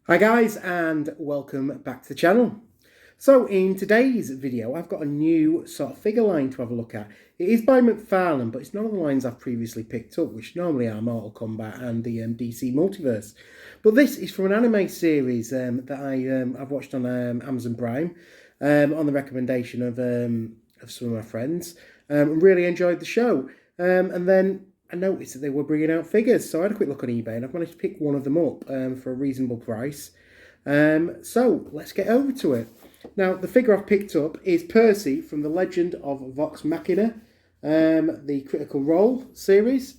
Hi guys, and welcome back to the channel. So in today's video I've got a new sort of figure line to have a look at. It is by McFarlane, but it's none of the lines I've previously picked up, which normally are Mortal Kombat and the DC Multiverse. But this is from an anime series that I've watched on Amazon Prime on the recommendation of some of my friends. Really enjoyed the show, and then I noticed that they were bringing out figures, so I had a quick look on eBay and I've managed to pick one of them up for a reasonable price. So let's get over to it. Now, the figure I've picked up is Percy from the Legend of Vox Machina, the Critical Role series.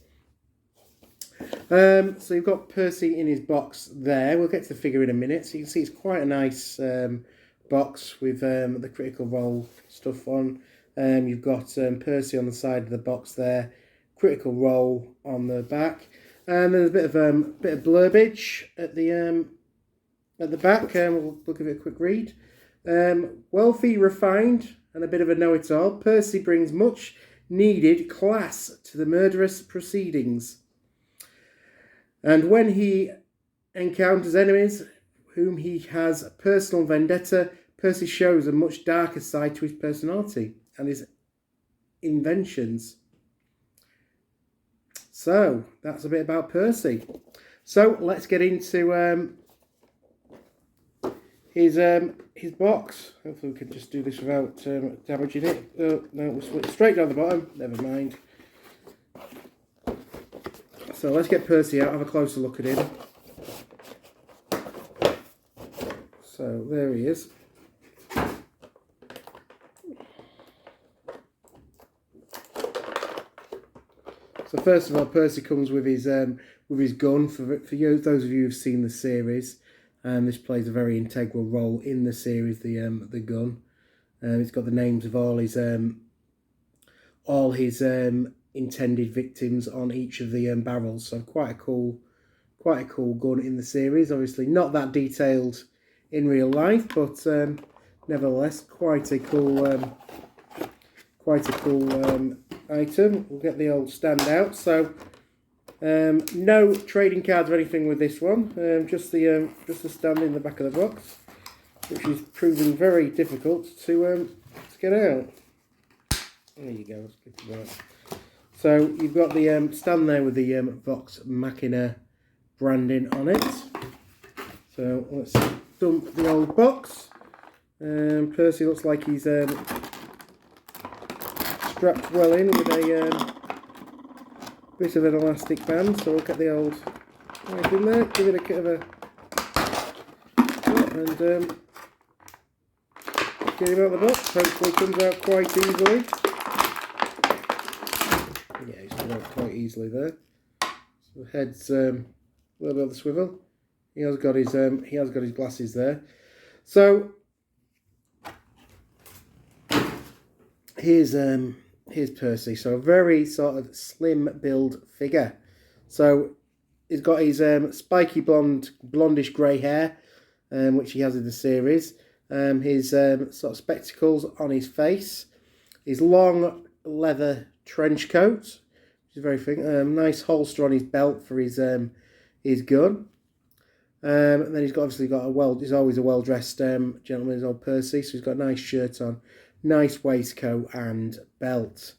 So you've got Percy in his box there. We'll get to the figure in a minute. So you can see it's quite a nice box with the Critical Role stuff on. You've got Percy on the side of the box there. Critical Role on the back, and there's a bit of blurbage at the back. We'll give it a quick read. Wealthy, refined, and a bit of a know-it-all, Percy brings much needed class to the murderous proceedings. And when he encounters enemies whom he has personal vendetta, Percy shows a much darker side to his personality and his inventions. So that's a bit about Percy. So let's get into his box. Hopefully we can just do this without damaging it. Oh, no, we'll split straight down the bottom. Never mind. So let's get Percy out, have a closer look at him. So there he is. So first of all, Percy comes with his gun. For you, those of you who've seen the series, this plays a very integral role in the series. The gun. It's got the names of all his intended victims on each of the barrels. So quite a cool gun in the series. Obviously not that detailed in real life, but nevertheless quite a cool item. We'll get the old stand out. So no trading cards or anything with this one. Just the stand in the back of the box, which is proving very difficult to get out. There you go. Let's get to that. So you've got the stand there with the Vox Machina branding on it. So let's dump the old box. Percy looks like he's strapped well in with a bit of an elastic band, so we'll get the old right in there, give it a bit of a and get him out of the box. Hopefully comes out quite easily. Yeah, he's come out quite easily there. So the head's a little bit of the swivel. He has got his glasses there. So here's Percy. So a very sort of slim build figure. So he's got his spiky blondish grey hair, which he has in the series. His sort of spectacles on his face. His long leather trench coat, which is very thing. Nice holster on his belt for his gun. And then he's always a well dressed gentleman, is old Percy. So he's got a nice shirt on, nice waistcoat and belt.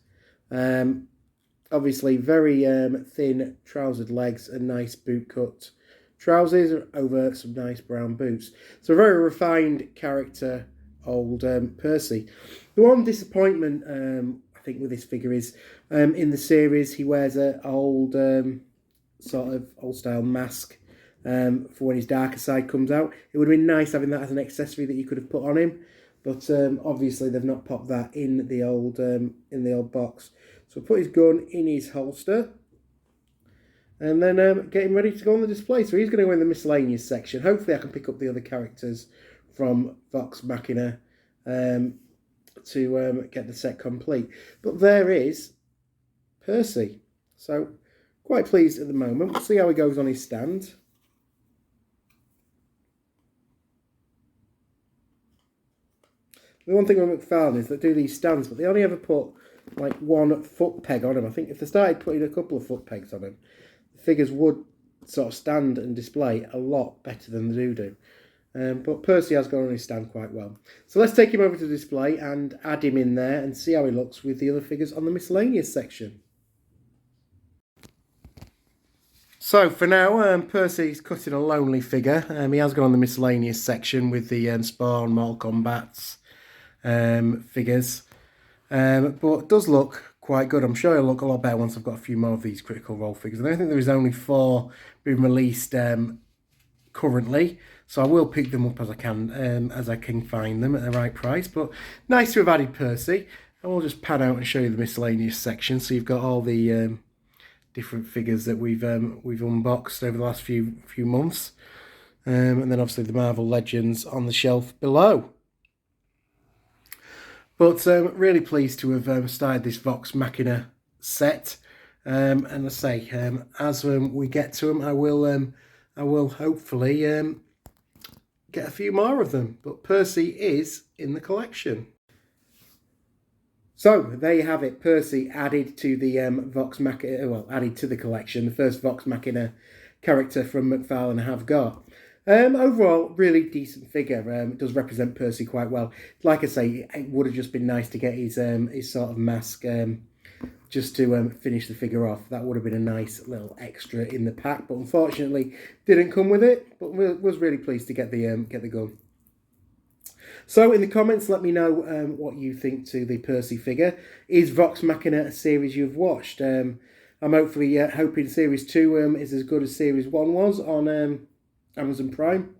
Obviously very thin trousered legs and nice boot cut trousers over some nice brown boots. So a very refined character, old Percy. The one disappointment I think with this figure is in the series he wears an old sort of old style mask for when his darker side comes out. It would have been nice having that as an accessory that you could have put on him. But obviously they've not popped that in the old box. So put his gun in his holster, and then get him ready to go on the display. So he's going to go in the miscellaneous section. Hopefully I can pick up the other characters from Vox Machina to get the set complete. But there is Percy. So quite pleased at the moment. We'll see how he goes on his stand. The one thing with McFarlane is they do these stands, but they only ever put like one foot peg on them. I think if they started putting a couple of foot pegs on them, the figures would sort of stand and display a lot better than the do. But Percy has gone on his stand quite well. So let's take him over to the display and add him in there and see how he looks with the other figures on the miscellaneous section. So for now, Percy's cutting a lonely figure. He has gone on the miscellaneous section with the Spawn, Mortal Kombat's figures. But it does look quite good. I'm sure it'll look a lot better once I've got a few more of these Critical Role figures. And I think there is only 4 being released currently, so I will pick them up as I can find them at the right price. But nice to have added Percy. And we'll just pan out and show you the miscellaneous section, so you've got all the different figures that we've unboxed over the last few months, and then obviously the Marvel Legends on the shelf below. But really pleased to have started this Vox Machina set, and I say, as we get to them, I will hopefully get a few more of them. But Percy is in the collection. So there you have it, Percy added to the Vox Machina, well, added to the collection, the first Vox Machina character from McFarlane I have got. Overall, really decent figure. It does represent Percy quite well. Like I say, it would have just been nice to get his sort of mask just to finish the figure off. That would have been a nice little extra in the pack, but unfortunately didn't come with it. But was really pleased to get the gun. So in the comments, let me know what you think to the Percy figure. Is Vox Machina a series you've watched? I'm hopefully hoping Series 2 is as good as Series 1 was on Amazon Prime.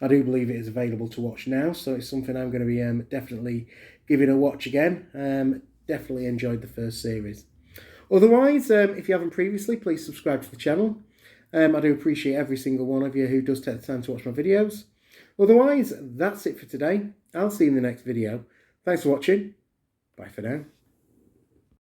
I do believe it is available to watch now, so it's something I'm going to be definitely giving a watch again. Definitely enjoyed the first series. Otherwise, if you haven't previously, please subscribe to the channel. I do appreciate every single one of you who does take the time to watch my videos. Otherwise, that's it for today. I'll see you in the next video. Thanks for watching. Bye for now.